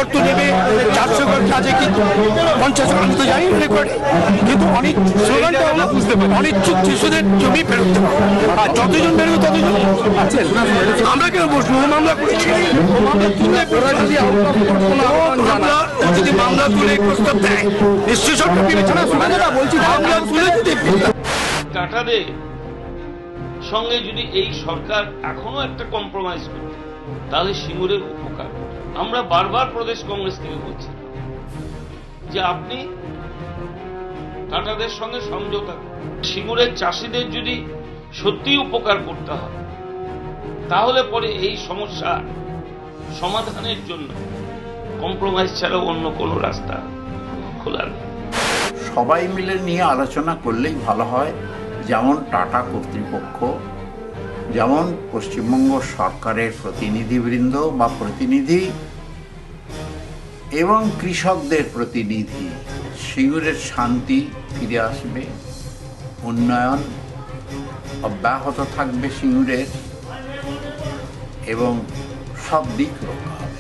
শর্ত নেবে 400 কাজে কিন্তু 50 আমি তো জানি রেকর্ডে, কিন্তু অনেক স্লোগানটা হলো অনিচ্ছুক শিশুদের জমি ফেরত দেওয়া, আর যতজন বেরোবে ততজন আছেন। আমরা কেন বসবো? মামলা করেছি, মামলা তুলে যদি মামলা তুলে প্রস্তাব দেয় নিশ্চয় সরকার বিবেচনা বলছি মামলা তুলে দিতে। টাটাদের সঙ্গে যদি এই সরকার এখনো একটা কম্প্রোমাইজ করত তাহলে সিঙ্গুরের উপকার। আমরা বারবার প্রদেশ কংগ্রেস থেকে বলছি যে আপনি টাটাদের সঙ্গে সমঝোতা, সিঙ্গুরের চাষিদের যদি সত্যি উপকার করতে হয় তাহলে পরে এই সমস্যা সমাধানের জন্য কম্প্রোমাইজ ছাড়া অন্য কোনো রাস্তা খোলা নেই। সবাই মিলে নিয়ে আলোচনা করলেই ভালো হয়, যেমন টাটা কর্তৃপক্ষ, যেমন পশ্চিমবঙ্গ সরকারের প্রতিনিধিবৃন্দ বা প্রতিনিধি এবং কৃষকদের প্রতিনিধি। সিঙ্গুরের শান্তি ফিরে আসবে, উন্নয়ন অব্যাহত থাকবে সিঙ্গুরের, এবং সব দিক রক্ষা হবে।